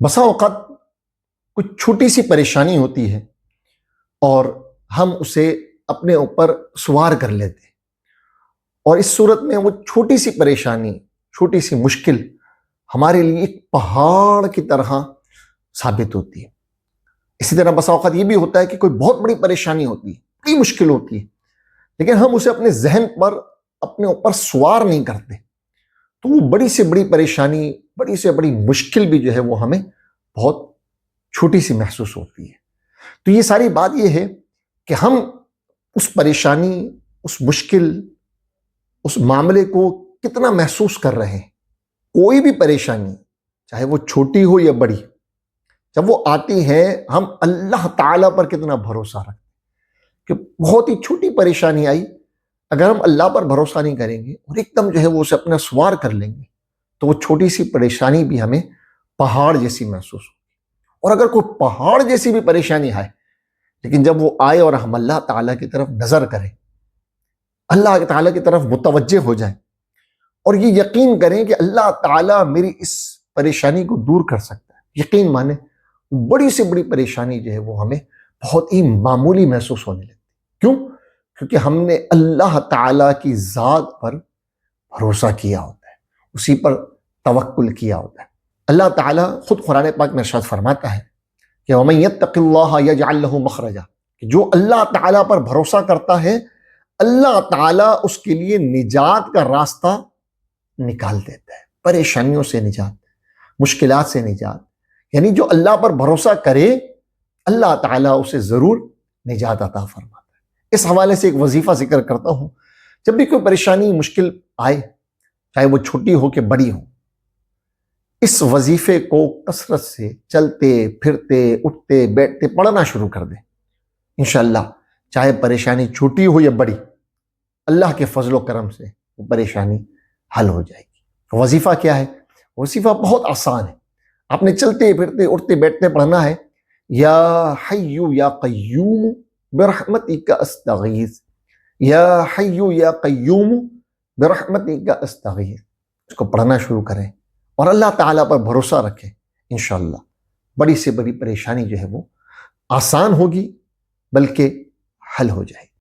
بسا اوقات کچھ چھوٹی سی پریشانی ہوتی ہے اور ہم اسے اپنے اوپر سوار کر لیتے ہیں، اور اس صورت میں وہ چھوٹی سی پریشانی، چھوٹی سی مشکل ہمارے لیے ایک پہاڑ کی طرح ثابت ہوتی ہے۔ اسی طرح بسا اوقات یہ بھی ہوتا ہے کہ کوئی بہت بڑی پریشانی ہوتی ہے، بڑی مشکل ہوتی ہے، لیکن ہم اسے اپنے ذہن پر، اپنے اوپر سوار نہیں کرتے، تو وہ بڑی سے بڑی پریشانی، بڑی سے بڑی مشکل بھی جو ہے وہ ہمیں بہت چھوٹی سی محسوس ہوتی ہے۔ تو یہ ساری بات یہ ہے کہ ہم اس پریشانی، اس مشکل، اس معاملے کو کتنا محسوس کر رہے ہیں۔ کوئی بھی پریشانی، چاہے وہ چھوٹی ہو یا بڑی، جب وہ آتی ہے ہم اللہ تعالیٰ پر کتنا بھروسہ رکھتے ہیں کہ بہت ہی چھوٹی پریشانی آئی، اگر ہم اللہ پر بھروسہ نہیں کریں گے اور ایک دم جو ہے وہ اسے اپنا سوار کر لیں گے تو وہ چھوٹی سی پریشانی بھی ہمیں پہاڑ جیسی محسوس ہوگی۔ اور اگر کوئی پہاڑ جیسی بھی پریشانی آئے، لیکن جب وہ آئے اور ہم اللہ تعالیٰ کی طرف نظر کریں، اللہ تعالیٰ کی طرف متوجہ ہو جائیں اور یہ یقین کریں کہ اللہ تعالیٰ میری اس پریشانی کو دور کر سکتا ہے، یقین مانیں بڑی سے بڑی پریشانی جو ہے وہ ہمیں بہت ہی معمولی محسوس ہونے لگتی۔ کیوں؟ کیونکہ ہم نے اللہ تعالیٰ کی ذات پر بھروسہ کیا ہوتا ہے، اسی پر توکل کیا ہوتا ہے۔ اللہ تعالیٰ خود قرآن پاک میں ارشاد فرماتا ہے کہ وَمَن يَتَّقِ اللَّهَ يَجْعَلْ لَهُ مَخْرَجًا، کہ جو اللہ تعالیٰ پر بھروسہ کرتا ہے اللہ تعالیٰ اس کے لیے نجات کا راستہ نکال دیتا ہے، پریشانیوں سے نجات، مشکلات سے نجات۔ یعنی جو اللہ پر بھروسہ کرے اللہ تعالیٰ اسے ضرور نجات عطا فرماتا ہے۔ اس حوالے سے ایک وظیفہ ذکر کرتا ہوں، جب بھی کوئی پریشانی، مشکل آئے، چاہے وہ چھوٹی ہو کہ بڑی ہو، اس وظیفے کو کثرت سے چلتے پھرتے اٹھتے بیٹھتے پڑھنا شروع کر دیں۔ انشاءاللہ چاہے پریشانی چھوٹی ہو یا بڑی، اللہ کے فضل و کرم سے وہ پریشانی حل ہو جائے گی۔ وظیفہ کیا ہے؟ وظیفہ بہت آسان ہے، آپ نے چلتے پھرتے اٹھتے بیٹھتے پڑھنا ہے، یا حی یا قیوم برحمتک استغیث، یا حی یا قیوم برحمتک استغیث۔ اس کو پڑھنا شروع کریں اور اللہ تعالیٰ پر بھروسہ رکھیں، انشاءاللہ بڑی سے بڑی پریشانی جو ہے وہ آسان ہوگی، بلکہ حل ہو جائے گی۔